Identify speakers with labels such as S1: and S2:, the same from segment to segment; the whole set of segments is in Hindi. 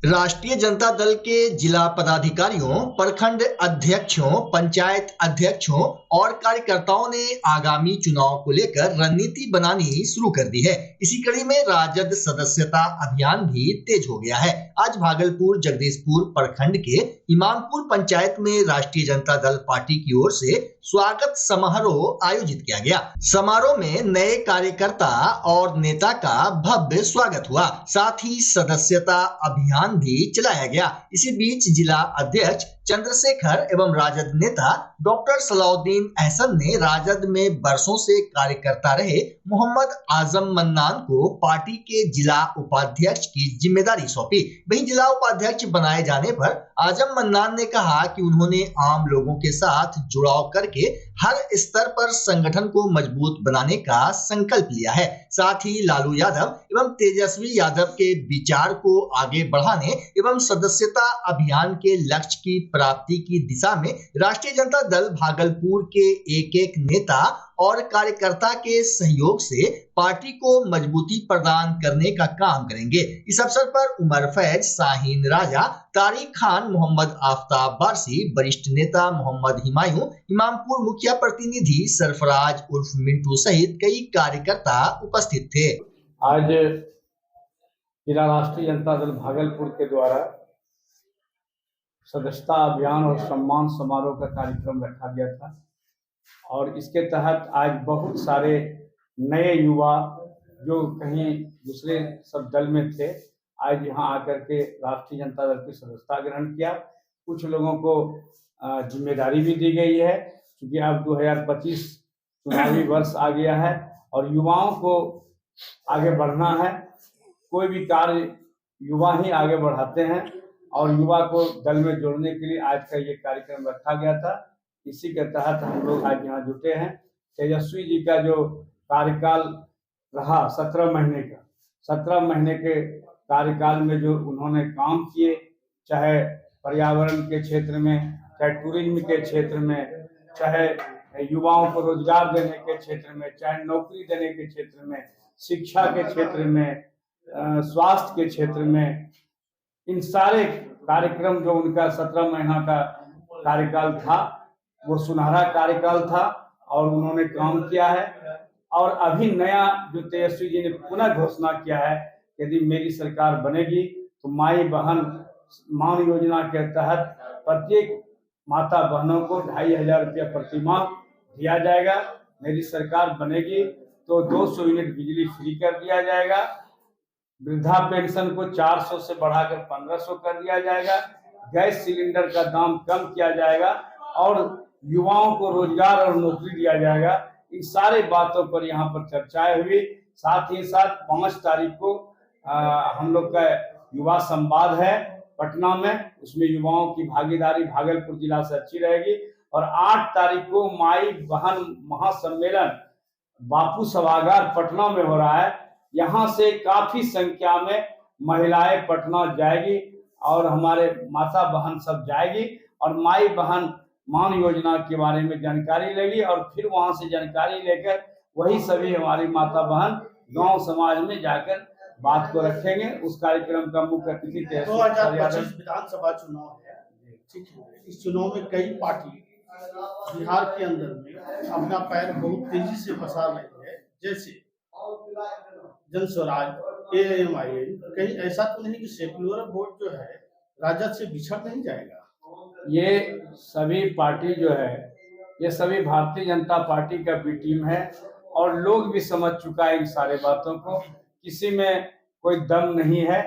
S1: राष्ट्रीय जनता दल के जिला पदाधिकारियों, प्रखंड अध्यक्षों, पंचायत अध्यक्षों और कार्यकर्ताओं ने आगामी चुनाव को लेकर रणनीति बनानी शुरू कर दी है। इसी कड़ी में राजद सदस्यता अभियान भी तेज हो गया है। आज भागलपुर जगदीशपुर प्रखंड के इमामपुर पंचायत में राष्ट्रीय जनता दल पार्टी की ओर से स्वागत समारोह आयोजित किया गया। समारोह में नए कार्यकर्ता और नेता का भव्य स्वागत हुआ, साथ ही सदस्यता अभियान भी चलाया गया। इसी बीच जिला अध्यक्ष चंद्रशेखर एवं राजद नेता डॉक्टर सलाउद्दीन अहसन ने राजद में बरसों से कार्यकर्ता रहे मोहम्मद आजम मन्नान को पार्टी के जिला उपाध्यक्ष की जिम्मेदारी सौंपी। वहीं जिला उपाध्यक्ष बनाए जाने पर आजम मन्नान ने कहा कि उन्होंने आम लोगों के साथ जुड़ाव करके हर स्तर पर संगठन को मजबूत बनाने का संकल्प लिया है। साथ ही लालू यादव एवं तेजस्वी यादव के विचार को आगे बढ़ाने एवं सदस्यता अभियान के लक्ष्य की प्राप्ति की दिशा में राष्ट्रीय जनता दल भागलपुर के एक नेता और कार्यकर्ता के सहयोग से पार्टी को मजबूती प्रदान करने का काम करेंगे। इस अवसर पर उमर फैज, शाहीन राजा, तारिक खान, मोहम्मद आफ्ताब बारसी, वरिष्ठ नेता मोहम्मद हिमायूं, इमामपुर मुखिया प्रतिनिधि सरफराज उर्फ मिंटू सहित कई कार्यकर्ता उपस्थित थे।
S2: आज जिला राष्ट्रीय जनता दल भागलपुर के द्वारा सदस्यता अभियान और सम्मान समारोह का कार्यक्रम रखा गया था और इसके तहत आज बहुत सारे नए युवा जो कहीं दूसरे सब दल में थे, आज यहाँ आकर के राष्ट्रीय जनता दल की सदस्यता ग्रहण किया। कुछ लोगों को जिम्मेदारी भी दी गई है क्योंकि अब 2025 चुनावी वर्ष आ गया है और युवाओं को आगे बढ़ना है। कोई भी कार्य युवा ही आगे बढ़ाते हैं और युवा को दल में जोड़ने के लिए आज का ये कार्यक्रम रखा गया था। इसी के तहत हम लोग आज यहाँ जुटे हैं। तेजस्वी जी का जो कार्यकाल रहा 17 महीने का, 17 महीने के कार्यकाल में जो उन्होंने काम किए, चाहे पर्यावरण के क्षेत्र में, चाहे टूरिज्म के क्षेत्र में, चाहे युवाओं को रोजगार देने के क्षेत्र में, चाहे नौकरी देने के क्षेत्र में, शिक्षा के क्षेत्र में, स्वास्थ्य के क्षेत्र में, इन सारे कार्यक्रम जो उनका 17 महीना का कार्यकाल था वो सुनहरा कार्यकाल था और उन्होंने काम किया है। और अभी नया जो तेजस्वी जी ने पुनः घोषणा किया है, यदि मेरी सरकार बनेगी तो माई बहन मान योजना के तहत प्रत्येक माता बहनों को 2500 रुपया प्रति माह दिया जाएगा। मेरी सरकार बनेगी तो 200 यूनिट बिजली फ्री कर दिया जाएगा। वृद्धा पेंशन को 400 से बढ़ाकर 1500 कर दिया जाएगा। गैस सिलेंडर का दाम कम किया जाएगा और युवाओं को रोजगार और नौकरी दिया जाएगा। इन सारे बातों पर यहाँ पर चर्चाएं हुई। साथ ही साथ 5 तारीख को हम लोग का युवा संवाद है पटना में, उसमें युवाओं की भागीदारी भागलपुर जिला से अच्छी रहेगी। और 8 तारीख को माई बहन महासम्मेलन बापू सभागार पटना में हो रहा है। यहाँ से काफी संख्या में महिलाएं पटना जाएगी और हमारे माता बहन सब जाएगी और माई बहन मान योजना के बारे में जानकारी लेगी और फिर वहां से जानकारी लेकर वही सभी हमारी माता बहन गांव समाज में जाकर बात को रखेंगे। उस कार्यक्रम का मुख्य अतिथि
S3: 2025 विधानसभा चुनाव है, ठीक है। इस चुनाव में कई पार्टी बिहार के अंदर में अपना पैर बहुत तेजी से पसार रही है, जैसे जन स्वराज, AMIM। कहीं ऐसा तो नहीं कि सेक्युलर वोट जो है राजद से बिछड़ नहीं जाएगा?
S2: ये सभी पार्टी जो है, ये सभी भारतीय जनता पार्टी का बी टीम है और लोग भी समझ चुका है इन सारे बातों को। किसी में कोई दम नहीं है।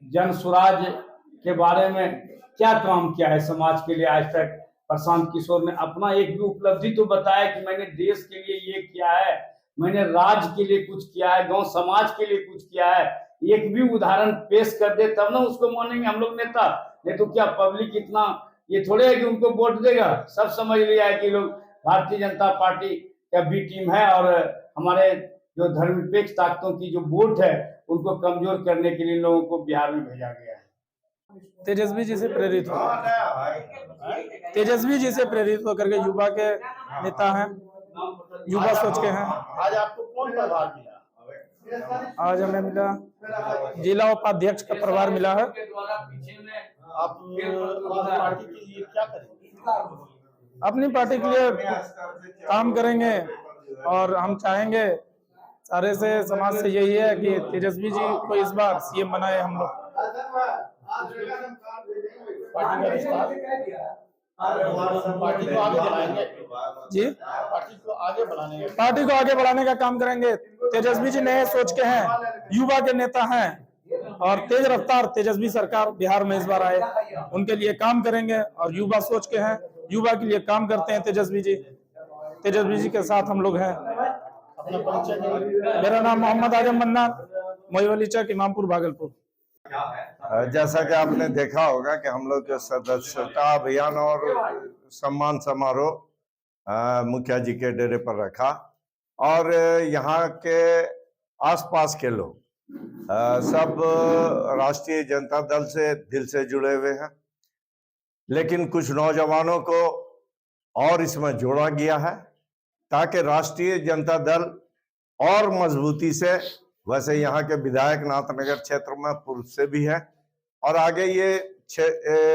S2: जन स्वराज के बारे में क्या काम किया है समाज के लिए आज तक प्रशांत किशोर ने? अपना एक भी उपलब्धि तो बताया कि मैंने देश के लिए ये किया है, मैंने राज्य के लिए कुछ किया है, गांव समाज के लिए कुछ किया है। एक भी उदाहरण पेश कर दे तब ना उसको मानेंगे हम लोग नेता। नहीं तो क्या पब्लिक इतना ये थोड़े है कि उनको वोट देगा। सब समझ लिया है कि लोग भारतीय जनता पार्टी का बी टीम है और हमारे जो धर्मनिरपेक्ष ताकतों की जो वोट है उनको कमजोर करने के लिए लोगों को बिहार में भेजा गया है।
S4: तेजस्वी जी से प्रेरित होकर के युवा के नेता हैं, युवा सोच के हैं।
S3: आज आपको कौन प्रभार मिला?
S4: आज हमें मिला जिला उपाध्यक्ष का प्रभार मिला है।
S3: आप अपनी पार्टी के लिए क्या करेंगे?
S4: अपनी पार्टी के लिए काम करेंगे और हम चाहेंगे सारे से समाज से यही है कि तेजस्वी जी को इस बार सीएम बनाए हम लोग।
S3: पार्टी का विस्तार, पार्टी को आगे बढ़ाएंगे
S4: जी,
S3: पार्टी को आगे बढ़ाने
S4: का काम करेंगे। तेजस्वी जी नए सोच के हैं, युवा के नेता हैं और तेज रफ्तार तेजस्वी सरकार बिहार में इस बार आए, उनके लिए काम करेंगे और युवा सोच के हैं, युवा के लिए काम करते हैं तेजस्वी जी के साथ हम लोग हैं। मेरा नाम मोहम्मद आजम मन्नान, मोहिवली चक, इमामपुर, भागलपुर।
S5: जैसा कि आपने देखा होगा कि हम लोग सदस्यता अभियान और सम्मान समारोह मुखिया जी के डेरे पर रखा और यहाँ के आसपास के लोग सब राष्ट्रीय जनता दल से दिल से जुड़े हुए हैं, लेकिन कुछ नौजवानों को और इसमें जोड़ा गया है ताकि राष्ट्रीय जनता दल और मजबूती से, वैसे यहाँ के विधायक नाथनगर क्षेत्र में पूर्व से भी है और आगे ये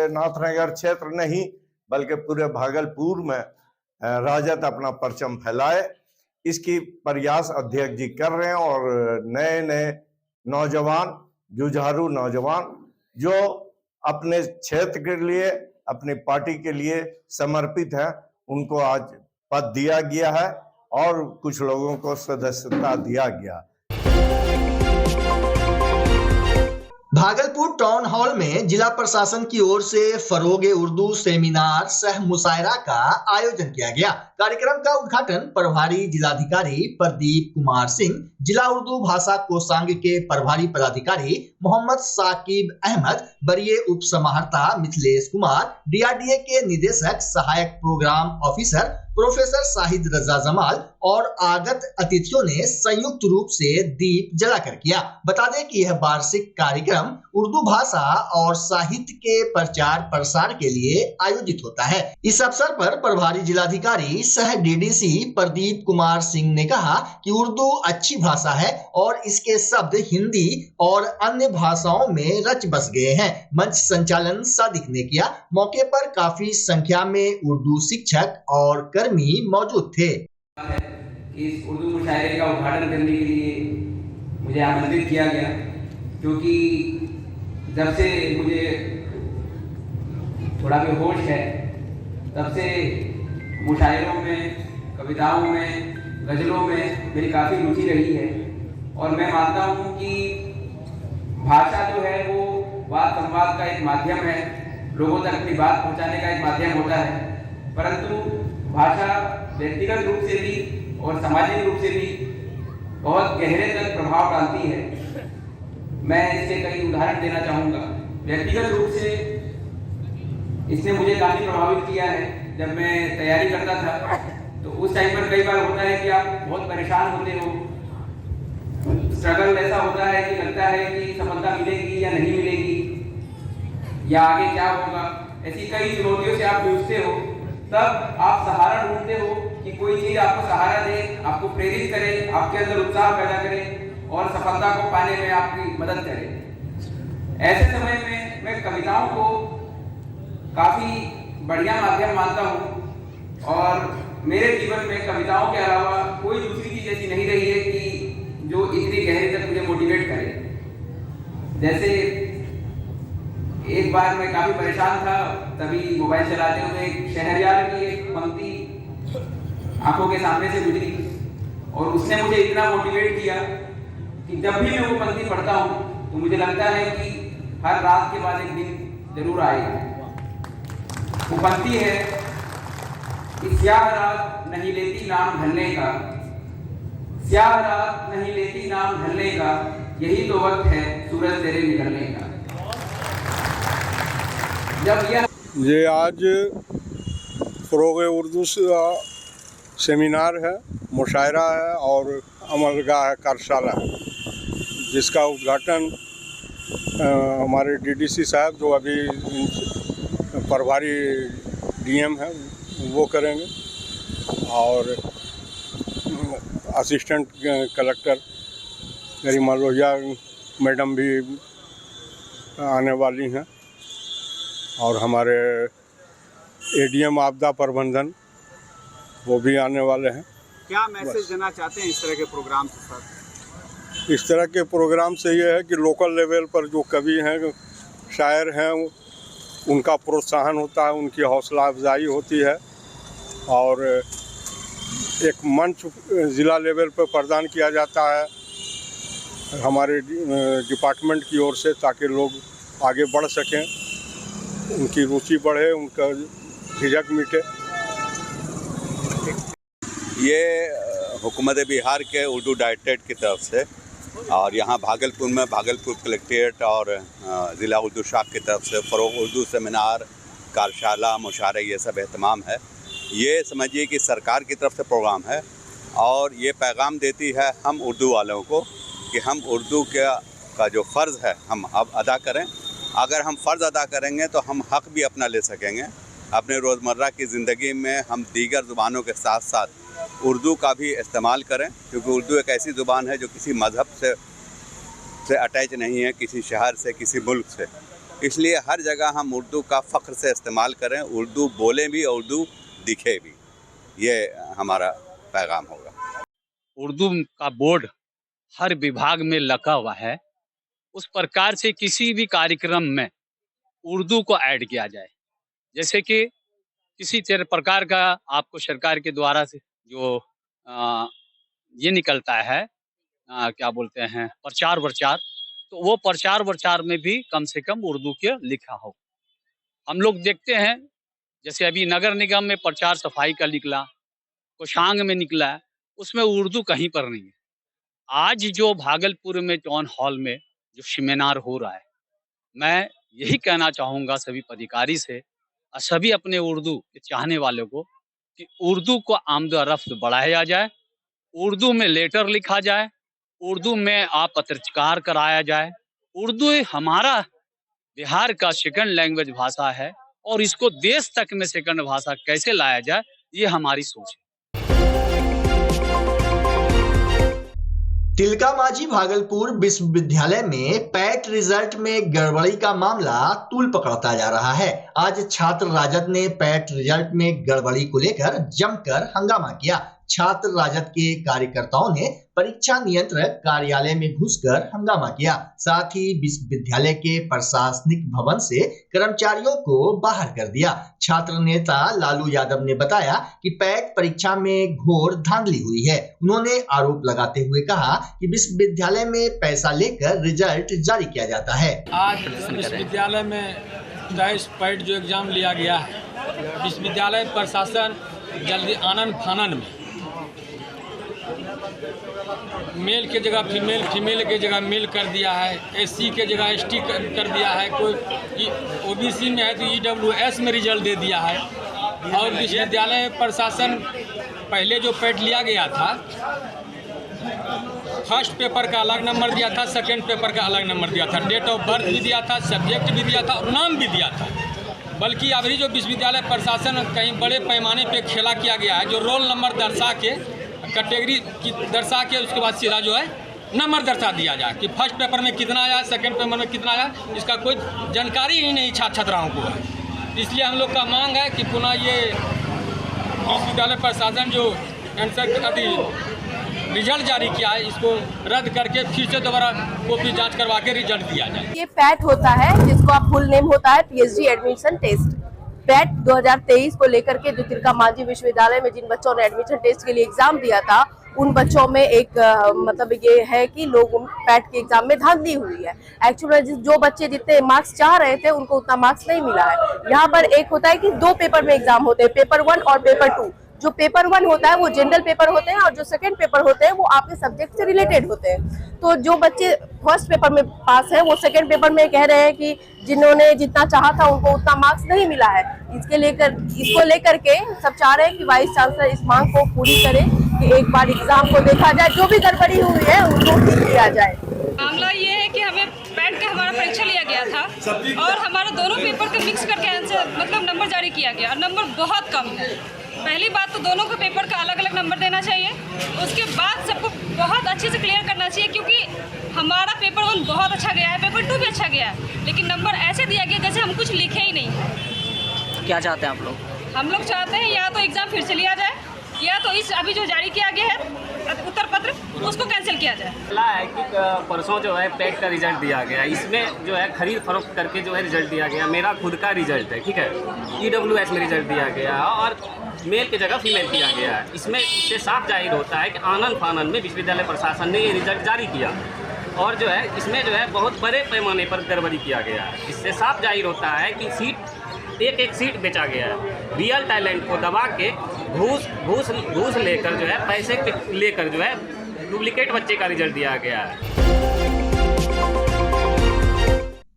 S5: नाथनगर क्षेत्र नहीं बल्कि पूरे भागलपुर में राजद अपना परचम फैलाए, इसकी प्रयास अध्यक्ष जी कर रहे हैं। और नए नए नौजवान, जुझारू नौजवान जो अपने क्षेत्र के लिए, अपनी पार्टी के लिए समर्पित है, उनको आज पद दिया गया है और कुछ लोगों को सदस्यता दिया गया।
S1: भागलपुर टाउन हॉल में जिला प्रशासन की ओर से फरोगे उर्दू सेमिनार सह मुशायरा का आयोजन किया गया। कार्यक्रम का उद्घाटन प्रभारी जिलाधिकारी प्रदीप कुमार सिंह, जिला उर्दू भाषा कोषांग के प्रभारी पदाधिकारी मोहम्मद साकिब अहमद, वरीय उप समाहर्ता मिथिलेश कुमार, DRDA के निदेशक सहायक प्रोग्राम ऑफिसर प्रोफेसर शाहिद रजा जमाल और आगत अतिथियों ने संयुक्त रूप से दीप जलाकर किया। बता दें कि यह वार्षिक कार्यक्रम उर्दू भाषा और साहित्य के प्रचार प्रसार के लिए आयोजित होता है। इस अवसर पर प्रभारी जिलाधिकारी सह DDC प्रदीप कुमार सिंह ने कहा कि उर्दू अच्छी भाषा है और इसके शब्द हिंदी और अन्य भाषाओं में रच बस गए हैं। मंच संचालन सादिक ने किया। मौके पर काफी संख्या में उर्दू शिक्षक और कर्मी मौजूद थे।
S6: इस उर्दू मुशायरे का उद्घाटन करने के लिए मुझे आमंत्रित किया गया, क्योंकि जब से मुझे थोड़ा भी होश है तब से मुशायरों में, कविताओं में, गज़लों में मेरी काफ़ी रुचि रही है और मैं मानता हूँ कि भाषा जो है वो वाद संवाद का एक माध्यम है, लोगों तक अपनी बात पहुँचाने का एक माध्यम होता है, परंतु भाषा व्यक्तिगत रूप से भी और सामाजिक रूप से भी बहुत गहरे तक प्रभाव डालती है। मैं इसके कई उदाहरण देना चाहूँगा। व्यक्तिगत रूप से इसने मुझे काफ़ी प्रभावित किया है। जब मैं तैयारी करता था तो उस टाइम पर कई बार होता है कि आप बहुत परेशान होते हो, स्ट्रगल ऐसा होता है कि लगता है कि सफलता मिलेगी या नहीं मिलेगी या आगे क्या होगा, ऐसी कई चुनौतियों से आप जूझते हो। तब आप सहारा ढूंढते हो कि कोई चीज़ आपको सहारा दे, आपको प्रेरित करे, आपके अंदर उत्साह पैदा करे और सफलता को पाने में आपकी मदद करे। ऐसे समय में मैं कविताओं को काफ़ी बढ़िया माध्यम मानता हूँ और मेरे जीवन में कविताओं के अलावा कोई दूसरी चीज़ ऐसी नहीं रही है कि जो इतनी गहरे तक मुझे मोटिवेट करे। जैसे एक बार मैं काफ़ी परेशान था, तभी मोबाइल चलाते हुए शहरयार की एक पंक्ति आंखों के सामने से गुजरी और उसने मुझे इतना मोटिवेट किया कि जब भी मैं वो पंक्ति पढ़ता हूँ तो मुझे लगता है कि हर रात के बाद एक दिन जरूर आएगा। वो पंक्ति है कि स्याह रात नहीं लेती नाम ढलने का, स्याह रात नहीं लेती नाम ढलने का, यही तो वक्त है सूरज तेरे निकलने का।
S7: ये आज फरोगे उर्दू सेमिनार है, मुशायरा है और अमलगाह कार्यशाला है, जिसका उद्घाटन हमारे DDC साहब जो अभी प्रभारी DM हैं वो करेंगे और असिस्टेंट कलेक्टर गरिमा लोहिया मैडम भी आने वाली हैं और हमारे एडीएम आपदा प्रबंधन वो भी आने वाले हैं।
S8: क्या मैसेज देना चाहते हैं इस तरह के प्रोग्राम के साथ?
S7: इस तरह के प्रोग्राम से ये है कि लोकल लेवल पर जो कवि हैं, शायर हैं, उनका प्रोत्साहन होता है, उनकी हौसला अफजाई होती है और एक मंच ज़िला लेवल पर प्रदान किया जाता है हमारे डिपार्टमेंट की ओर से, ताकि लोग आगे बढ़ सकें, उनकी रुचि बढ़े, उनका झिझक मिटे।
S9: ये हुकूमत बिहार के उर्दू डायरेक्टरेट की तरफ से और यहाँ भागलपुर में भागलपुर कलेक्ट्रेट और ज़िला उर्दू शाख की तरफ से फ़रोग़ उर्दू सेमिनार, कार्यशाला, मुशायरे ये सब एहतमाम है। ये समझिए कि सरकार की तरफ से प्रोग्राम है और ये पैगाम देती है हम उर्दू वालों को कि हम उर्दू का जो फ़र्ज़ है हम अब अदा करें। अगर हम फ़र्ज़ अदा करेंगे तो हम हक़ भी अपना ले सकेंगे। अपने रोज़मर्रा की ज़िंदगी में हम दीगर ज़ुबानों के साथ साथ उर्दू का भी इस्तेमाल करें, क्योंकि उर्दू एक ऐसी ज़ुबान है जो किसी मज़हब से अटैच नहीं है, किसी शहर से, किसी मुल्क से। इसलिए हर जगह हम उर्दू का फ़ख्र से इस्तेमाल करें, उर्दू बोलें भी, उर्दू दिखे भी। ये हमारा पैगाम होगा।
S10: उर्दू का बोर्ड हर विभाग में लगा हुआ है, उस प्रकार से किसी भी कार्यक्रम में उर्दू को ऐड किया जाए। जैसे कि किसी प्रकार का आपको सरकार के द्वारा से जो ये निकलता है क्या बोलते हैं प्रचार वरचार, तो वो प्रचार वरचार में भी कम से कम उर्दू के लिखा हो। हम लोग देखते हैं जैसे अभी नगर निगम में प्रचार सफाई का निकला, कोशांग में निकला, उसमें उर्दू कहीं पर नहीं है। आज जो भागलपुर में टाउन हॉल में जो सेमिनार हो रहा है, मैं यही कहना चाहूँगा सभी पदाधिकारी से और सभी अपने उर्दू के चाहने वालों को कि उर्दू को आमद-ओ-रफ्त बढ़ाया जाए, उर्दू में लेटर लिखा जाए, उर्दू में आप पत्रकार कराया जाए। उर्दू हमारा बिहार का सेकंड लैंग्वेज भाषा है और इसको देश तक में सेकंड भाषा कैसे लाया जाए, ये हमारी सोच है।
S1: तिलकामाझी भागलपुर विश्वविद्यालय में पैट रिजल्ट में गड़बड़ी का मामला तूल पकड़ता जा रहा है। आज छात्र राजद ने पैट रिजल्ट में गड़बड़ी को लेकर जमकर हंगामा किया। छात्र राजद के कार्यकर्ताओं ने परीक्षा नियंत्रक कार्यालय में घुसकर हंगामा किया। साथ ही विश्वविद्यालय के प्रशासनिक भवन से कर्मचारियों को बाहर कर दिया। छात्र नेता लालू यादव ने बताया कि पैट परीक्षा में घोर धांधली हुई है। उन्होंने आरोप लगाते हुए कहा कि विश्वविद्यालय में पैसा लेकर रिजल्ट जारी किया जाता है।
S4: आज विश्वविद्यालय में 23 पैट जो एग्जाम लिया गया है, विश्वविद्यालय प्रशासन जल्दी आनन फानन में मेल के जगह फीमेल, फीमेल के जगह मेल कर दिया है, एससी के जगह एसटी कर दिया है, कोई ओबीसी में है तो ईडब्ल्यूएस में रिजल्ट दे दिया है। और विश्वविद्यालय प्रशासन पहले जो पैट लिया गया था, फर्स्ट पेपर का अलग नंबर दिया था, सेकंड पेपर का अलग नंबर दिया था, डेट ऑफ बर्थ भी दिया था, सब्जेक्ट भी दिया था और नाम भी दिया था। बल्कि अभी जो विश्वविद्यालय प्रशासन कहीं बड़े पैमाने पे खेला किया गया है, जो रोल नंबर दर्शा के, कैटेगरी की दर्शा के, उसके बाद सीधा जो है नंबर दर्शा दिया जाए कि फर्स्ट पेपर में कितना आया, सेकंड पेपर में कितना आया, इसका कोई जानकारी ही नहीं छात्राओं को है। इसलिए हम लोग का मांग है कि पुनः ये विश्वविद्यालय प्रशासन जो रिजल्ट जारी किया है, इसको रद्द करके फिर से दोबारा कॉपी जांच करवा के रिजल्ट दिया जाए।
S11: ये पैट होता है, जिसको आप फुल नेम होता है पीएचडी एडमिशन टेस्ट। पैट 2023 को लेकर के जो तिलकामाझी विश्वविद्यालय में जिन बच्चों ने एडमिशन टेस्ट के लिए एग्जाम दिया था, उन बच्चों में एक मतलब ये है कि लोग पैट के एग्जाम में धांधली हुई है। एक्चुअली जो बच्चे जितने मार्क्स चाह रहे थे उनको उतना मार्क्स नहीं मिला है। यहाँ पर एक होता है कि 2 पेपर में एग्जाम होते हैं, पेपर 1 और पेपर 2। जो पेपर 1 होता है वो जनरल पेपर होते हैं और जो सेकंड पेपर होते हैं वो आपके सब्जेक्ट से रिलेटेड होते हैं। तो जो बच्चे फर्स्ट पेपर में पास है वो सेकंड पेपर में कह रहे हैं कि जिन्होंने जितना चाहा था उनको उतना मार्क्स नहीं मिला है। इसको लेकर के सब चाह रहे हैं कि वाइस चांसलर इस मांग को पूरी करें कि एक बार एग्जाम को देखा जाए, जो भी गड़बड़ी हुई है उनको ठीक किया जाए।
S12: मामला ये है कि हमें पैट का हमारा परीक्षा लिया गया था और हमारा दोनों पेपर को मिक्स करके आंसर मतलब नंबर जारी किया गया और नंबर बहुत कम है। पहली बात तो दोनों को पेपर का अलग अलग नंबर देना चाहिए, उसके बाद सबको बहुत अच्छे से क्लियर करना चाहिए, क्योंकि हमारा पेपर 1 बहुत अच्छा गया है, पेपर 2 भी अच्छा गया है, लेकिन नंबर ऐसे दिया गया जैसे हम कुछ लिखे ही नहीं।
S13: क्या चाहते हैं आप लोग?
S12: हम लोग चाहते हैं या तो एग्ज़ाम फिर से लिया जाए, या तो इस अभी जो जारी किया गया है उत्तर पत्र उसको कैंसिल किया जाए।
S13: है कि परसों जो है पेट का रिजल्ट दिया गया, इसमें जो है खरीद फरोख्त करके जो है रिजल्ट दिया गया। मेरा खुद का रिजल्ट है, ठीक है, EWS में रिजल्ट दिया गया और मेल की जगह फीमेल किया गया है। इससे साफ जाहिर होता है कि आनन फानन में विश्वविद्यालय प्रशासन ने ये रिजल्ट जारी किया और जो है इसमें जो है बहुत बड़े पैमाने पर गड़बड़ी किया गया है। इससे साफ जाहिर होता है कि एक सीट बेचा गया है। रियल टैलेंट को दबा के घूस लेकर जो है पैसे लेकर जो है डुप्लीकेट बच्चे का रिजल्ट दिया गया है।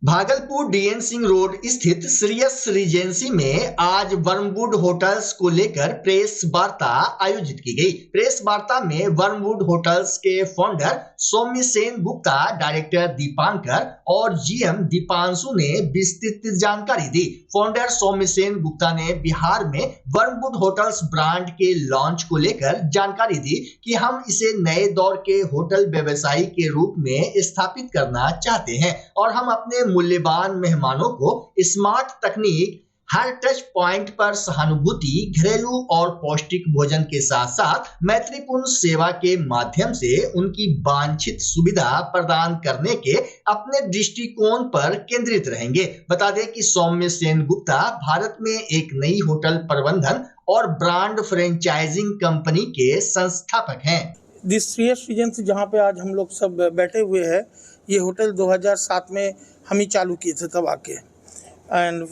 S1: भागलपुर DN सिंह रोड स्थित श्रेयस रीजेंसी में आज वर्मवुड होटल्स को लेकर प्रेस वार्ता आयोजित की गई। प्रेस वार्ता में वर्मवुड होटल्स के फाउंडर सौम्य सेन गुप्ता, डायरेक्टर दीपांकर और GM दीपांशु ने विस्तृत जानकारी दी। फाउंडर सौम्य सेन गुप्ता ने बिहार में वर्मवुड होटल्स ब्रांड के लॉन्च को लेकर जानकारी दी कि हम इसे नए दौर के होटल व्यवसायी के रूप में स्थापित करना चाहते हैं और हम अपने मूल्यवान मेहमानों को स्मार्ट तकनीक, हर टच पॉइंट पर सहानुभूति, घरेलू और पौष्टिक भोजन के साथ साथ मैत्रीपूर्ण सेवा के माध्यम से उनकी वांछित सुविधा प्रदान करने के अपने दृष्टिकोण पर केंद्रित रहेंगे। बता दें कि सौम्य सेन गुप्ता भारत में एक नई होटल प्रबंधन और ब्रांड फ्रेंचाइजिंग कंपनी के संस्थापक हैं।
S14: दिस श्रेयस रीजेंसी जहाँ पे आज हम लोग सब बैठे हुए हैं, ये होटल 2007 में हम ही चालू किए थे तब आके, एंड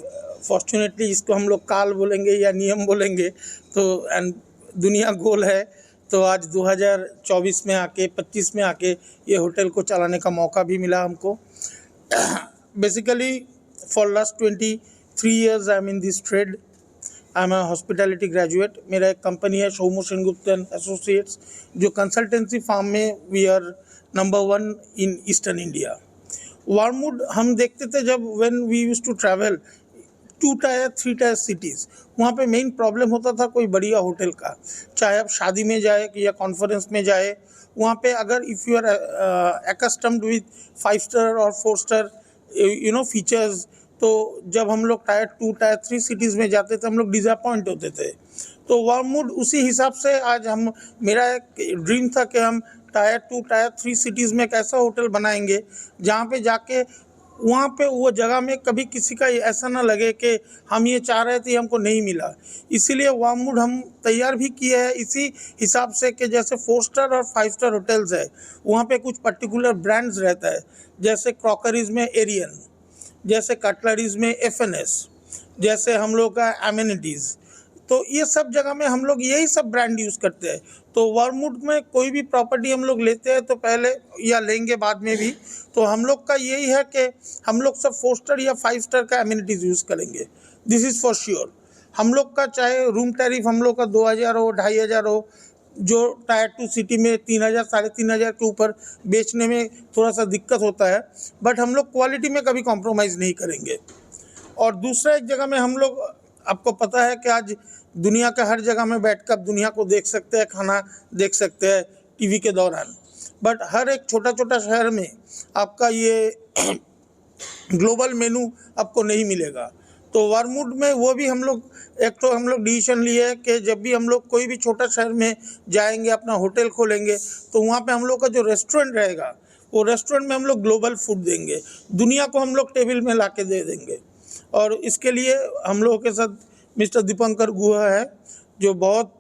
S14: फॉर्चुनेटली इसको हम लोग काल बोलेंगे या नियम बोलेंगे तो, एंड दुनिया गोल है तो आज 2024 में आके 25 में आके ये होटल को चलाने का मौका भी मिला हमको। Basically for last 23 years I am in this trade. I am a hospitality graduate. मेरा एक कंपनी है सौम्य सेन गुप्ता एंड एसोसिएट्स, जो कंसल्टेंसी फार्म में we are number 1 in eastern India. वर्मवुड हम देखते थे जब when we used to travel 2 tier 3 tier cities, वहाँ पे मेन प्रॉब्लम होता था कोई बढ़िया होटल का, चाहे आप शादी में जाए या कॉन्फ्रेंस में जाए, वहाँ पे अगर if you are accustomed with 5 star और 4 star फीचर्स, तो जब हम लोग Tier 2 Tier 3 सिटीज़ में जाते थे हम लोग डिसअपॉइंट होते थे। तो वर्मवुड उसी हिसाब से आज मेरा एक ड्रीम था कि हम Tier 2 Tier 3 सिटीज़ में एक ऐसा होटल बनाएंगे जहाँ पे जाके वहाँ पे वो जगह में कभी किसी का ऐसा ना लगे कि हम ये चाह रहे थे हमको नहीं मिला। इसीलिए वर्मवुड हम तैयार भी किए हैं इसी हिसाब से कि जैसे 4 star और 5 star होटल्स है, वहाँ पे कुछ पर्टिकुलर ब्रांड्स रहता है, जैसे क्रॉकरीज में एरियन, जैसे कटलरीज में FNS, जैसे हम लोग का एमिनिटीज़, तो ये सब जगह में हम लोग यही सब ब्रांड यूज़ करते हैं। तो वर्मवुड में कोई भी प्रॉपर्टी हम लोग लेते हैं तो पहले या लेंगे बाद में भी, तो हम लोग का यही है कि हम लोग सब 4 star या 5 star का एमिनिटीज़ यूज़ करेंगे। This is for sure. हम लोग का चाहे रूम टैरिफ हम लोग का 2000 हो, 2500 हो, जो Tier 2 सिटी में 3000 3,500 के ऊपर बेचने में थोड़ा सा दिक्कत होता है, बट हम लोग क्वालिटी में कभी कॉम्प्रोमाइज़ नहीं करेंगे। और दूसरा एक जगह में हम लोग, आपको पता है कि आज दुनिया का हर जगह में बैठकर दुनिया को देख सकते हैं, खाना देख सकते हैं टीवी के दौरान, बट हर एक छोटा छोटा शहर में आपका ये ग्लोबल मेनू आपको नहीं मिलेगा। तो वर्मवुड में वो भी हम लोग डिसीजन लिए है कि जब भी हम लोग कोई भी छोटा शहर में जाएंगे, अपना होटल खोलेंगे, तो वहाँ पे हम लोग का जो रेस्टोरेंट रहेगा, वो रेस्टोरेंट में हम लोग ग्लोबल फूड देंगे, दुनिया को हम लोग टेबल में ला के दे देंगे। और इसके लिए हम लोगों के साथ मिस्टर दीपांकर गुहा है, जो बहुत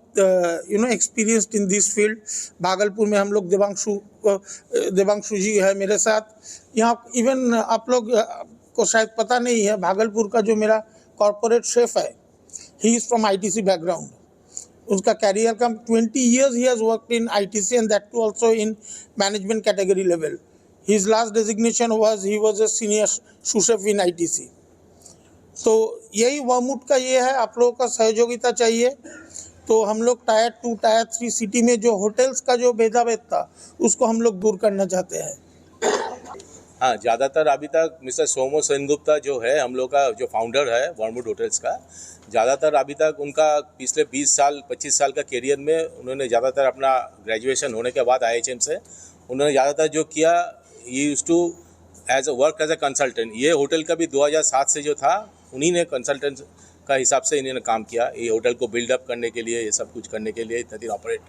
S14: experienced in this field. Bhagalpur में हम लोग देवांशु जी है मेरे साथ। यहाँ इवन आप लोग को शायद पता नहीं है, भागलपुर का जो मेरा कॉर्पोरेट शेफ है, he is from ITC background. उसका कैरियर का 20 years he has worked in ITC and that too also in management category level. His last designation was he was a senior sous chef in ITC। तो यही वर्मवुड का ये है, आप लोगों का सहयोगिता चाहिए। तो हम लोग Tier 2 Tier 3 सिटी में जो होटल्स का जो भेदाभेद था, उसको हम लोग दूर करना चाहते हैं।
S15: हाँ, ज़्यादातर अभी तक मिस्टर सोमो सेनगुप्ता जो है हम लोग का जो फाउंडर है वर्मवुड होटल्स का, ज़्यादातर अभी तक उनका पिछले 20 साल 25 साल का करियर में उन्होंने ज़्यादातर अपना ग्रेजुएशन होने के बाद IHM से उन्होंने ज़्यादातर जो किया, ये used to as a work as a consultant. ये होटल का भी 2007 से जो था उन्हीं ने कंसल्टेंट का हिसाब से इन्होंने काम किया, ये होटल को बिल्डअप करने के लिए, ये सब कुछ करने के लिए, इतना दिन ऑपरेट।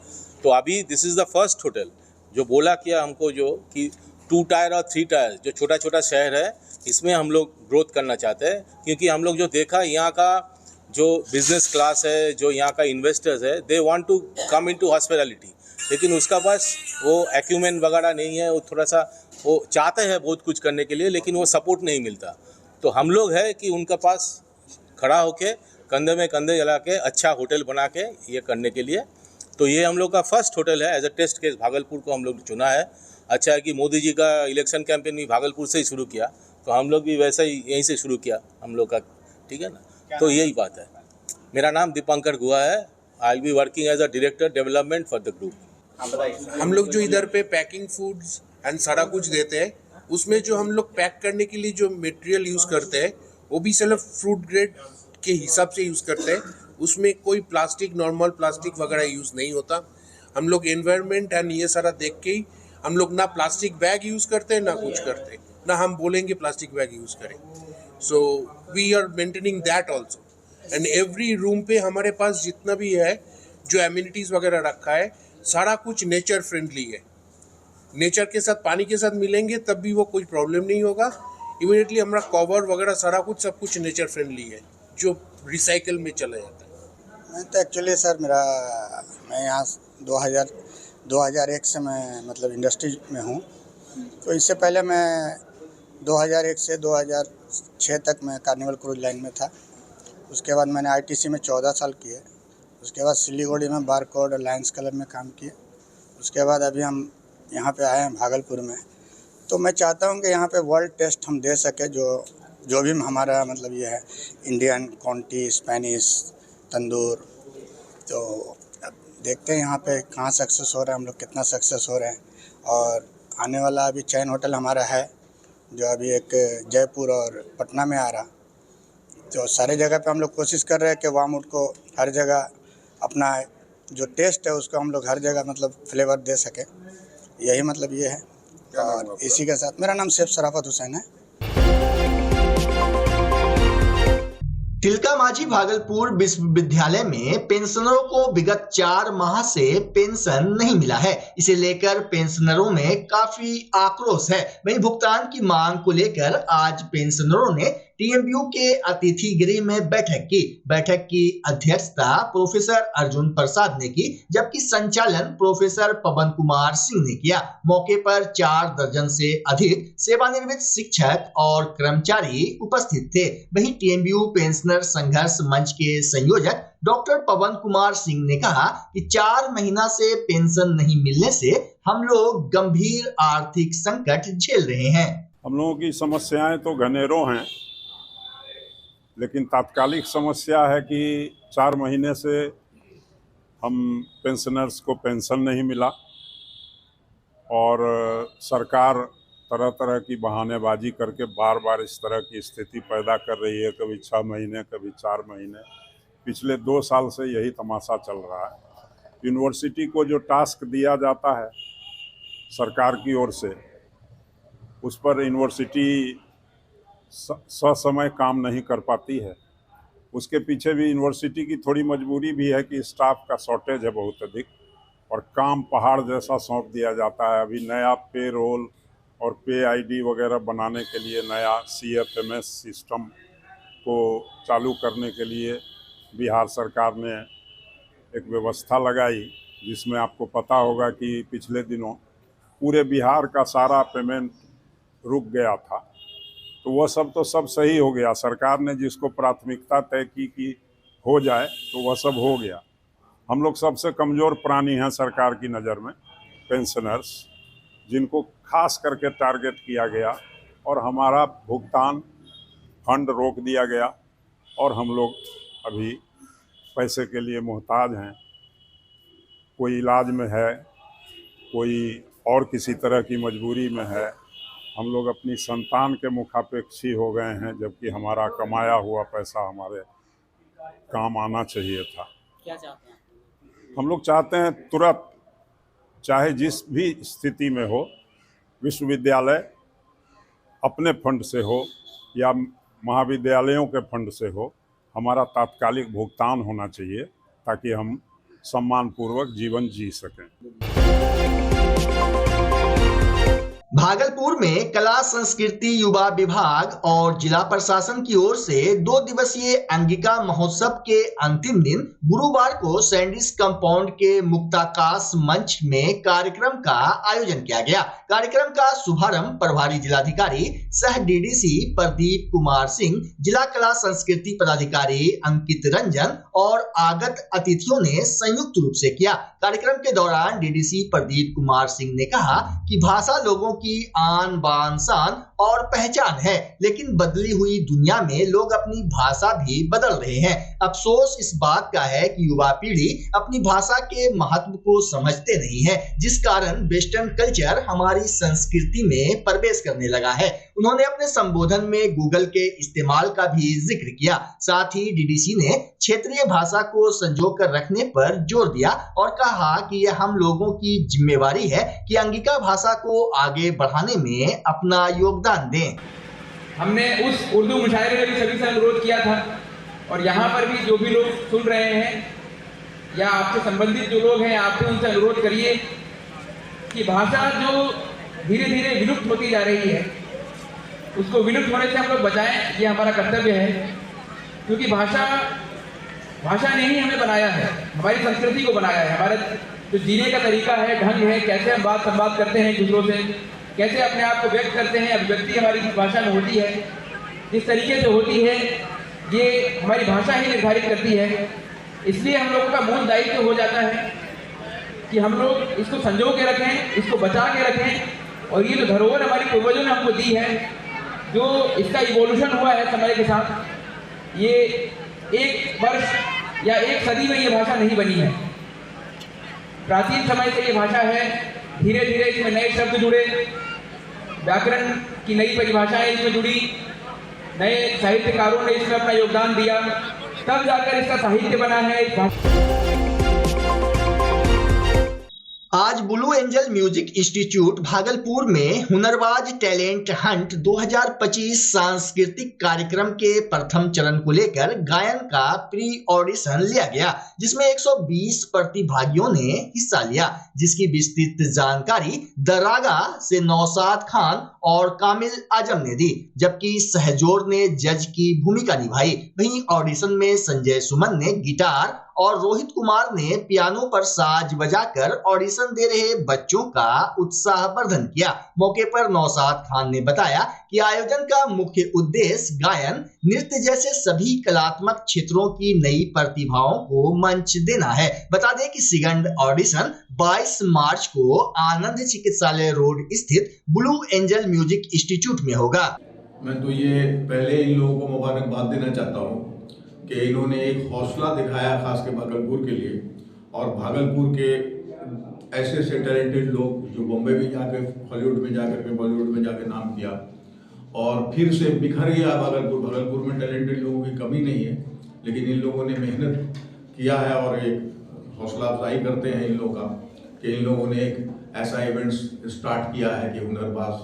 S15: तो अभी this is the first hotel जो बोला किया हमको जो कि 2 टायर और 3 टायर जो छोटा छोटा शहर है इसमें हम लोग ग्रोथ करना चाहते हैं, क्योंकि हम लोग जो देखा यहाँ का जो बिजनेस क्लास है, जो यहाँ का इन्वेस्टर्स है, they want to come into hospitality, लेकिन उसका पास वो एक्यूमेंट वगैरह नहीं है, वो थोड़ा सा वो चाहते हैं बहुत कुछ करने के लिए, लेकिन वो सपोर्ट नहीं मिलता। तो हम लोग है कि उनका पास खड़ा होके कंधे में कंधे जला के अच्छा होटल बना के ये करने के लिए। तो ये हम लोग का फर्स्ट होटल है as a test case. Bhagalpur को हम लोग चुना है। अच्छा है कि मोदी जी का इलेक्शन कैंपेन भी भागलपुर से ही शुरू किया, तो हम लोग भी वैसा ही यहीं से शुरू किया हम लोग का, ठीक है ना। तो यही बात है। मेरा नाम दीपंकर गुहा है। I will be working as a director development for the group.
S16: हम लोग जो इधर पे पैकिंग फूड्स एंड सारा कुछ देते हैं, उसमें जो हम लोग पैक करने के लिए जो मटेरियल यूज़ करते हैं वो भी सिर्फ फ्रूट ग्रेड के हिसाब से यूज़ करते हैं। उसमें कोई प्लास्टिक, नॉर्मल प्लास्टिक वगैरह यूज़ नहीं होता। हम लोग एनवायरनमेंट एंड ये सारा देख के ही हम लोग ना प्लास्टिक बैग यूज़ करते हैं ना कुछ करते, ना हम बोलेंगे प्लास्टिक बैग यूज़ करें। So we are maintaining that also. And every room पे हमारे पास जितना भी है जो एमिनिटीज़ वगैरह रखा है, सारा कुछ नेचर फ्रेंडली है। नेचर के साथ, पानी के साथ मिलेंगे तब भी वो कोई प्रॉब्लम नहीं होगा। इमीडिएटली हमारा कवर वगैरह सारा कुछ सब कुछ नेचर फ्रेंडली है, जो रिसाइकल में चला जाता है।
S17: मैं तो एक्चुअली सर मैं यहाँ 2001 से मैं मतलब इंडस्ट्री में हूँ। तो इससे पहले मैं 2001 से 2006 तक मैं कार्निवल क्रूज लाइन में था। उसके बाद मैंने ITC में 14 साल किए। उसके बाद सिलीगुड़ी में बारकोड और लायंस क्लब में काम किए। उसके बाद अभी हम यहाँ पे आए हैं भागलपुर में। तो मैं चाहता हूँ कि यहाँ पे वर्ल्ड टेस्ट हम दे सके, जो भी हमारा मतलब ये है इंडियन, कॉन्टी, स्पेनिश, तंदूर। तो अब देखते हैं यहाँ पे कहाँ सक्सेस हो रहा है, हम लोग कितना सक्सेस हो रहे हैं। और आने वाला अभी चैन होटल हमारा है जो अभी एक जयपुर और पटना में आ रहा। तो सारे जगह पे हम लोग कोशिश कर रहे हैं कि वामवुड को हर जगह अपना जो टेस्ट है उसको हम लोग हर जगह मतलब फ्लेवर दे सकें। यही मतलब ये है। और इसी के साथ मेरा नाम सैफ शराफत हुसैन है।
S1: तिलका मांझी भागलपुर विश्वविद्यालय में पेंशनरों को विगत 4 माह से पेंशन नहीं मिला है। इसे लेकर पेंशनरों में काफी आक्रोश है। वहीं भुगतान की मांग को लेकर आज पेंशनरों ने TMU के अतिथि गृह में बैठक की अध्यक्षता प्रोफेसर अर्जुन प्रसाद ने की, जबकि संचालन प्रोफेसर पवन कुमार सिंह ने किया। मौके पर 4 दर्जन से अधिक सेवानिवृत्त शिक्षक और कर्मचारी उपस्थित थे। वहीं TMU पेंशनर संघर्ष मंच के संयोजक डॉक्टर पवन कुमार सिंह ने कहा कि 4 महीना से पेंशन नहीं मिलने से हम लोग गंभीर आर्थिक संकट झेल रहे हैं।
S7: हम लोगों की समस्याएं तो घनेरों हैं, लेकिन तात्कालिक समस्या है कि 4 महीने से हम पेंशनर्स को पेंशन नहीं मिला और सरकार तरह तरह की बहानेबाजी करके बार बार इस तरह की स्थिति पैदा कर रही है। कभी 6 महीने, कभी 4 महीने। पिछले 2 साल से यही तमाशा चल रहा है। यूनिवर्सिटी को जो टास्क दिया जाता है सरकार की ओर से, उस पर यूनिवर्सिटी ससमय काम नहीं कर पाती है। उसके पीछे भी यूनिवर्सिटी की थोड़ी मजबूरी भी है कि स्टाफ का शॉर्टेज है बहुत अधिक, और काम पहाड़ जैसा सौंप दिया जाता है। अभी नया पे रोल और पे ID वगैरह बनाने के लिए नया CFMS सिस्टम को चालू करने के लिए बिहार सरकार ने एक व्यवस्था लगाई, जिसमें आपको पता होगा कि पिछले दिनों पूरे बिहार का सारा पेमेंट रुक गया था। तो वह सब तो सब सही हो गया। सरकार ने जिसको प्राथमिकता तय की कि हो जाए तो वह सब हो गया। हम लोग सबसे कमज़ोर प्राणी हैं सरकार की नज़र में, पेंशनर्स, जिनको खास करके टारगेट किया गया और हमारा भुगतान फंड रोक दिया गया और हम लोग अभी पैसे के लिए मोहताज हैं। कोई इलाज में है, कोई और किसी तरह की मजबूरी में है,
S18: हम लोग अपनी संतान के मुखापेक्षी हो गए हैं, जबकि हमारा कमाया हुआ पैसा हमारे काम आना चाहिए था।
S19: क्या चाहते हैं?
S18: हम लोग चाहते हैं तुरंत, चाहे जिस भी स्थिति में हो, विश्वविद्यालय अपने फंड से हो या महाविद्यालयों के फंड से हो, हमारा तात्कालिक भुगतान होना चाहिए ताकि हम सम्मानपूर्वक जीवन जी सकें।
S1: भागलपुर में कला संस्कृति युवा विभाग और जिला प्रशासन की ओर से 2 दिवसीय अंगिका महोत्सव के अंतिम दिन गुरुवार को सैंडिस कंपाउंड के मुक्ताकाश मंच में कार्यक्रम का आयोजन किया गया। कार्यक्रम का शुभारंभ प्रभारी जिलाधिकारी सह डीडीसी प्रदीप कुमार सिंह, जिला कला संस्कृति पदाधिकारी अंकित रंजन और आगत अतिथियों ने संयुक्त रूप से किया। कार्यक्रम के दौरान डीडीसी प्रदीप कुमार सिंह ने कहा कि भाषा लोगों की आन बान शान और पहचान है, लेकिन बदली हुई दुनिया में लोग अपनी भाषा भी बदल रहे हैं। अफसोस इस बात का है कि युवा पीढ़ी अपनी भाषा के महत्व को समझते नहीं है, जिस कारण वेस्टर्न कल्चर हमारी संस्कृति में प्रवेश करने लगा है। उन्होंने अपने संबोधन में गूगल के इस्तेमाल का भी जिक्र किया। साथ ही डीडीसी ने क्षेत्रीय भाषा को संजो कर रखने पर जोर दिया और कहा कि यह हम लोगों की जिम्मेवारी है कि अंगिका भाषा को आगे बढ़ाने में अपना योगदान दें।
S6: हमने उस उर्दू मुशायरे में भी सभी से अनुरोध किया था, और यहाँ पर भी जो भी लोग सुन रहे हैं या आपसे संबंधित जो लोग हैं, आपसे उनसे अनुरोध करिए कि भाषा जो धीरे धीरे विलुप्त होती जा रही है, उसको विलुप्त होने से हम लोग बचाएं, ये हमारा कर्तव्य है। क्योंकि भाषा ने ही हमें बनाया है, हमारी संस्कृति को बनाया है, हमारा जो जीने का तरीका है, ढंग है, कैसे हम बात संवाद करते हैं दूसरों से, कैसे अपने आप को व्यक्त करते हैं, अभिव्यक्ति हमारी भाषा में होती है, जिस तरीके से होती है ये हमारी भाषा ही निर्धारित करती है। इसलिए हम लोगों का मूल दायित्व हो जाता है कि हम लोग इसको संजो के रखें, इसको बचा के रखें, और ये जो धरोहर हमारी पूर्वजों ने हमको दी है, जो इसका इवोल्यूशन हुआ है समय के साथ, ये 1 वर्ष या 1 सदी में ये भाषा नहीं बनी है। प्राचीन समय से ये भाषा है, धीरे धीरे इसमें नए शब्द जुड़े, व्याकरण की नई परिभाषाएं इसमें जुड़ी, नए साहित्यकारों ने इसमें अपना योगदान दिया, तब जाकर इसका साहित्य बना है।
S1: आज blue angel music institute Bhagalpur में हुनरबाज टैलेंट हंट 2025 सांस्कृतिक कार्यक्रम के प्रथम चरण को लेकर गायन का प्री ऑडिशन लिया गया, जिसमें 120 प्रतिभागियों ने हिस्सा लिया, जिसकी विस्तृत जानकारी दरागा से नौशाद खान और कामिल आजम ने दी, जबकि सहजोर ने जज की भूमिका निभाई। वहीं ऑडिशन में संजय सुमन ने गिटार और रोहित कुमार ने पियानो पर साज बजाकर ऑडिशन दे रहे बच्चों का उत्साहवर्धन किया। मौके पर नौशाद खान ने बताया कि आयोजन का मुख्य उद्देश्य गायन, नृत्य जैसे सभी कलात्मक क्षेत्रों की नई प्रतिभाओं को मंच देना है। बता दें कि सेकंड ऑडिशन 22 मार्च को आनंद चिकित्सालय रोड स्थित ब्लू एंजल म्यूजिक इंस्टीट्यूट में होगा।
S20: मैं तो ये पहले इन लोगों को मुबारकबाद देना चाहता हूँ कि इन्होंने एक हौसला दिखाया खास के भागलपुर के लिए, और भागलपुर के ऐसे टैलेंटेड लोग जो बॉम्बे में जाकर, हॉलीवुड में जाकर के, बॉलीवुड में जाकर नाम किया और फिर से बिखर गया भागलपुर में टैलेंटेड लोगों की कमी नहीं है, लेकिन इन लोगों ने मेहनत किया है और एक हौसला अफजाई करते हैं इन लोगों का कि इन लोगों ने एक ऐसा इवेंट स्टार्ट किया है कि हुनरबाज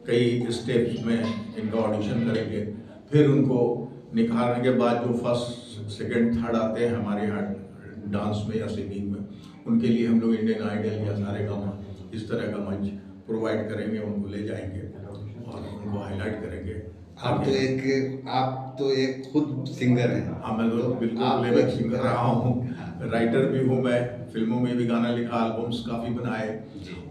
S20: कई स्टेप्स में इनका ऑडिशन करेंगे, फिर उनको निखारने के बाद जो फर्स्ट सेकंड थर्ड आते हैं हमारे यहाँ डांस में या सिंगिंग में, उनके लिए हम लोग इंडियन आइडल या सारेगामा इस तरह का मंच प्रोवाइड करेंगे, उनको ले जाएंगे और उनको हाईलाइट करेंगे।
S21: आप तो एक खुद सिंगर हैं।
S20: हाँ, मैं तो बिल्कुल प्लेबैक सिंगर रहा हूँ, राइटर भी हूँ, मैं फिल्मों में भी गाना लिखा, एल्बम्स काफ़ी बनाए,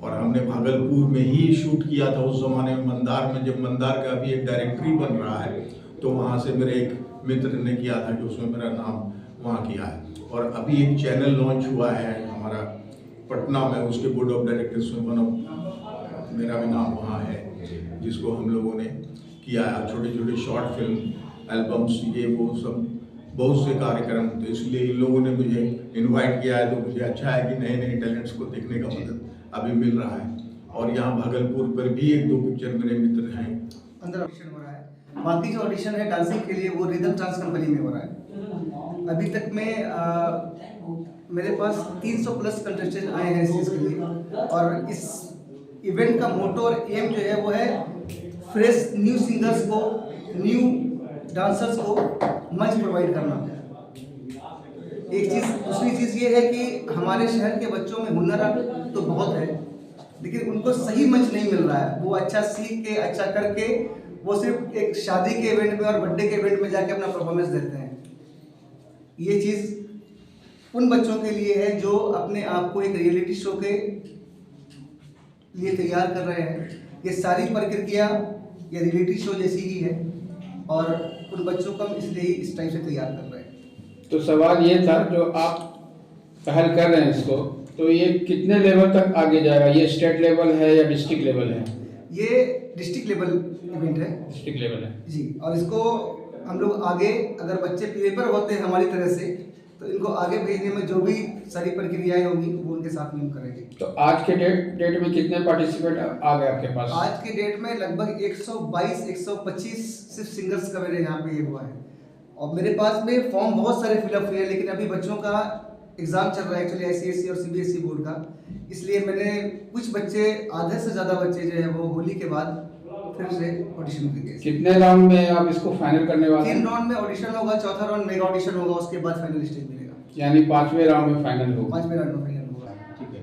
S20: और हमने भागलपुर में ही शूट किया था उस जमाने में, मंदार में, जब मंदार का अभी एक डायरेक्टरी बन रहा है, तो वहाँ से मेरे एक मित्र ने किया था कि उसमें मेरा नाम वहाँ किया है। और अभी एक चैनल लॉन्च हुआ है हमारा पटना में, उसके बोर्ड ऑफ डायरेक्टर्स में मेरा भी नाम वहाँ है, जिसको हम लोगों ने किया है। छोटे छोटे शॉर्ट फिल्म, एल्बम्स, ये वो सब बहुत से कार्यक्रम, तो इसलिए इन लोगों ने मुझे इनवाइट किया है, तो मुझे अच्छा है कि नए नए टैलेंट्स को देखने का मदद अभी मिल रहा है। और यहाँ भागलपुर पर भी 1-2 पिक्चर मेरे मित्र हैं।
S19: अंदर ऑडिशन हो रहा है। बाकी जो ऑडिशन है डांसिंग के लिए वो रिदम डांस कंपनी में हो रहा है। अभी तक में मेरे पास 300 प्लस कंटेस्टेंट आए हैं इस चीज़ के लिए, और इस इवेंट का मोटो और एम जो है वो है फ्रेश न्यू सिंगर्स को, न्यू डांसर्स को मंच प्रोवाइड करना। एक चीज़, दूसरी चीज़ ये है कि हमारे शहर के बच्चों में हुनर तो बहुत है, लेकिन उनको सही मंच नहीं मिल रहा है। वो अच्छा सीख के, अच्छा करके वो सिर्फ एक शादी के इवेंट में और बर्थडे के इवेंट में जाके अपना परफॉर्मेंस देते हैं। ये चीज़ उन बच्चों के लिए है जो अपने आप को एक रियलिटी शो के लिए तैयार कर रहे हैं। ये सारी प्रक्रिया ये रियलिटी शो जैसी ही है, और उन बच्चों को हम इसलिए ही इस टाइप से तैयार कर रहे हैं।
S22: तो सवाल ये था, जो आप पहल कर रहे हैं इसको, तो ये कितने लेवल तक आगे जाएगा? ये स्टेट लेवल है या डिस्ट्रिक्ट लेवल है?
S19: ये डिस्ट्रिक्ट लेवल इवेंट है।
S22: डिस्ट्रिक्ट लेवल है
S19: जी, और इसको हम लोग आगे, अगर बच्चे पेपर होते हैं हमारी तरह से, तो इनको आगे भेजने में जो भी सारी प्रक्रियाएं होंगी वो उनके साथ में हम करेंगे।
S22: तो आज के डेट में कितने पार्टिसिपेंट आ गए आपके पास?
S19: आज के डेट में लगभग 122-125 सिर्फ सिंगर्स का मेरे यहाँ पे ये हुआ है, और मेरे पास में फॉर्म बहुत सारे फिलअप हुए हैं, लेकिन अभी बच्चों का एग्ज़ाम चल रहा है एक्चुअली ICSE और CBSE बोर्ड का, इसलिए मैंने कुछ बच्चे, आधे से ज़्यादा बच्चे जो है वो होली के बाद फिर से ऑडिशन देंगे।
S22: कितने राउंड में आप इसको फाइनल करने वाले हैं?
S19: 3 राउंड में ऑडिशन होगा, चौथा राउंड मेगा ऑडिशन होगा, उसके बाद फाइनल स्टेज मिलेगा।
S22: यानी 5वें राउंड में फाइनल होगा।
S19: 5वें राउंड में फाइनल होगा।
S23: ठीक है,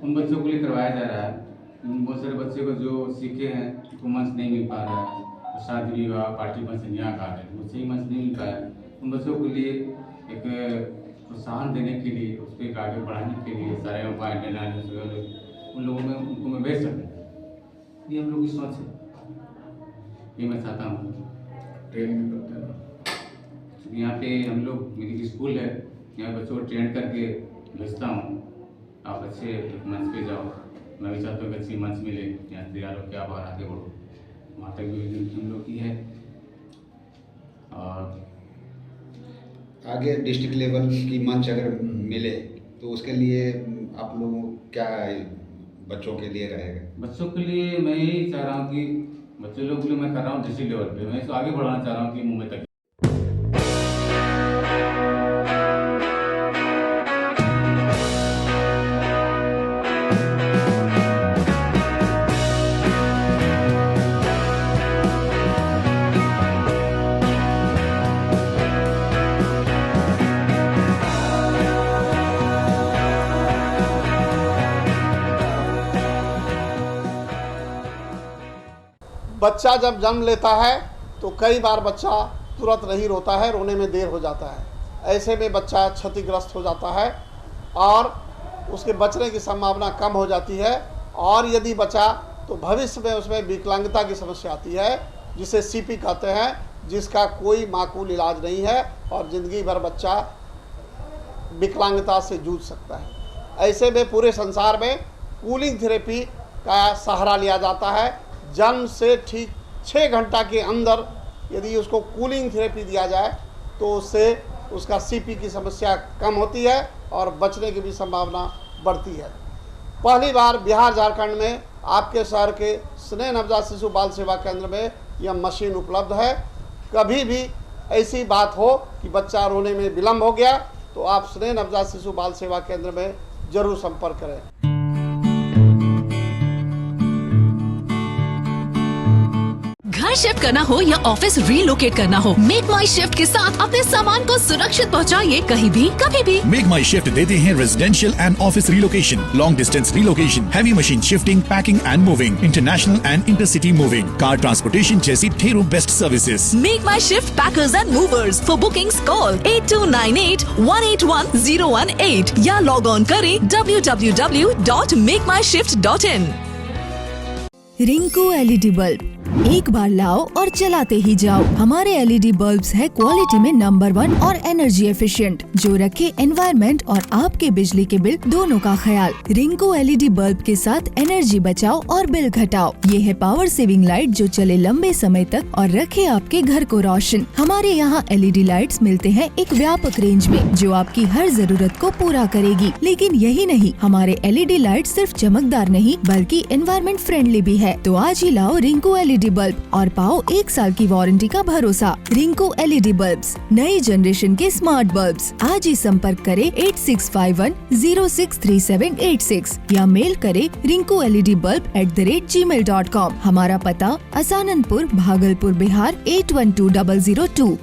S23: उन बच्चों के लिए करवाया जा रहा है। बहुत सारे बच्चे को जो सीखे हैं उनको मंच नहीं मिल पा रहा है, शादी विवाह पार्टी फंक्शन यहाँ का है, मुझसे ही मंच नहीं मिल पाया। उन बच्चों के लिए एक प्रोत्साहन देने के लिए, उसको एक आगे बढ़ाने के लिए सारे उन लोगों में उनको मैं भेज सकूँ, ये हम लोग की सोच है, ये मैं चाहता हूँ। ट्रेन भी करते हैं यहाँ पे हम लोग, मेरी स्कूल है यहाँ, बच्चों को ट्रेन करके भेजता हूँ। आप अच्छे मंच पे जाओ, मैं भी चाहता हूँ कि अच्छी मंच मिले, यहाँ तैयार हो के आप आगे बढ़ो। वहाँ तक भी हम लोग की है, और
S24: आगे डिस्ट्रिक्ट लेवल की मंच अगर मिले तो उसके लिए आप लोगों क्या बच्चों के लिए रहेगा?
S23: बच्चों के लिए मैं यही चाह रहा हूँ कि बच्चे लोग के लिए मैं कर रहा हूँ डिस्ट्रिक्ट लेवल पे, मैं इसको आगे बढ़ाना चाह रहा हूँ कि मुंबई तक।
S3: बच्चा जब जन्म लेता है तो कई बार बच्चा तुरंत नहीं रोता है, रोने में देर हो जाता है। ऐसे में बच्चा क्षतिग्रस्त हो जाता है और उसके बचने की संभावना कम हो जाती है, और यदि बचा तो भविष्य में उसमें विकलांगता की समस्या आती है, जिसे CP कहते हैं, जिसका कोई माकूल इलाज नहीं है और ज़िंदगी भर बच्चा विकलांगता से जूझ सकता है। ऐसे में पूरे संसार में कूलिंग थेरेपी का सहारा लिया जाता है। जन्म से ठीक 6 घंटा के अंदर यदि उसको कूलिंग थेरेपी दिया जाए तो उससे उसका CP की समस्या कम होती है और बचने की भी संभावना बढ़ती है। पहली बार बिहार झारखंड में आपके शहर के स्नेह नवजात शिशु बाल सेवा केंद्र में यह मशीन उपलब्ध है। कभी भी ऐसी बात हो कि बच्चा रोने में विलम्ब हो गया तो आप स्नेह नवजात शिशु बाल सेवा केंद्र में जरूर संपर्क करें।
S25: घर शिफ्ट करना हो या ऑफिस रीलोकेट करना हो, मेक माई शिफ्ट के साथ अपने सामान को सुरक्षित पहुंचाइए कहीं भी कभी भी।
S26: मेक माई शिफ्ट देते हैं residential and office relocation, long distance relocation, heavy machine shifting, packing and moving, international and intercity moving, car transportation जैसी ढेरों best services.
S25: Make my shift packers and movers. For bookings call 8298-181-018 या लॉग ऑन करें www.makemyshift.in।
S27: रिंकू LED बल्ब
S25: एक बार लाओ और चलाते ही जाओ। हमारे एलईडी बल्ब्स है क्वालिटी में नंबर 1 और एनर्जी एफिशिएंट, जो रखे एनवायरनमेंट और आपके बिजली के बिल दोनों का ख्याल। रिंको एलईडी बल्ब के साथ एनर्जी बचाओ और बिल घटाओ। ये है पावर सेविंग लाइट जो चले लंबे समय तक और रखे आपके घर को रोशन। हमारे यहाँ एलईडी लाइट्स मिलते हैं एक व्यापक रेंज में, जो आपकी हर जरूरत को पूरा करेगी। लेकिन यही नहीं, हमारे एलईडी लाइट सिर्फ चमकदार नहीं बल्कि एनवायरनमेंट फ्रेंडली भी है। तो आज ही लाओ रिंको एलईडी बल्ब और पाओ 1 साल की वारंटी का भरोसा। रिंको एलईडी बल्ब्स, नई जनरेशन के स्मार्ट बल्ब्स। आज ही संपर्क करें 8651063786 या मेल करें rinkoledbulb@gmail.com। हमारा पता असाननपुर, भागलपुर, बिहार 812002।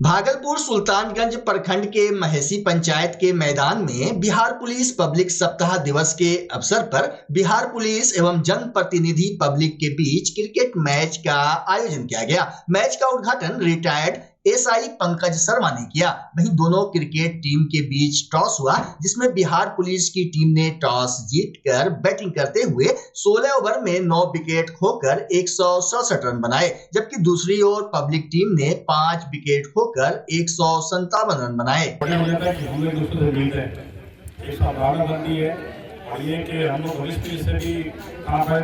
S1: भागलपुर सुल्तानगंज प्रखंड के महेसी पंचायत के मैदान में बिहार पुलिस पब्लिक सप्ताह दिवस के अवसर पर बिहार पुलिस एवं जनप्रतिनिधि पब्लिक के बीच क्रिकेट मैच का आयोजन किया गया। मैच का उद्घाटन रिटायर्ड एसआई पंकज शर्मा ने किया। वहीं दोनों क्रिकेट टीम के बीच टॉस हुआ, जिसमें बिहार पुलिस की टीम ने टॉस जीतकर बैटिंग करते हुए 16 ओवर में 9 विकेट खोकर 167 रन बनाए, जबकि दूसरी ओर पब्लिक टीम ने 5 विकेट खोकर 157 रन बनाए।
S2: हम लोग दूसरों से मिलते हैं, एक संभावना बनती है और ये कि हम लोग पुलिस से भी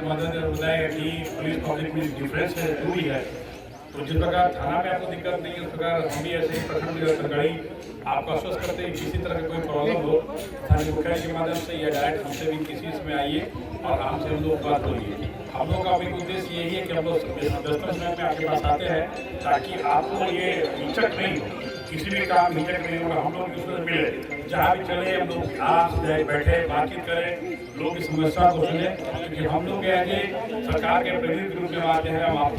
S2: मदद बताए कि पुलिस पब्लिक में डिफरेंस जरूरी है। तो जिस प्रकार थाना में आपको दिक्कत नहीं है, उस प्रकार हम भी ऐसे ही प्रखंड सरकारी आपको आश्वस्त करते हैं किसी तरह का कोई प्रॉब्लम हो थाने मुखिया के माध्यम से या डायरेक्ट हमसे भी किसी इसमें आइए और हमसे हम लोग बात करिए। हम लोग का भी उद्देश्य यही है कि हम लोग 10 मिनट में आपके पास आते हैं ताकि आपको ये हिचक नहीं हो, किसी भी काम हिचक नहीं होगा। हम लोग दूसरे से मिले, जहाँ भी चले हम लोग आप बैठे बातचीत करें, लोग की समस्या को सुने, क्योंकि हम लोग सरकार के प्रतिनिधि के रूप में आते हैं। हम आप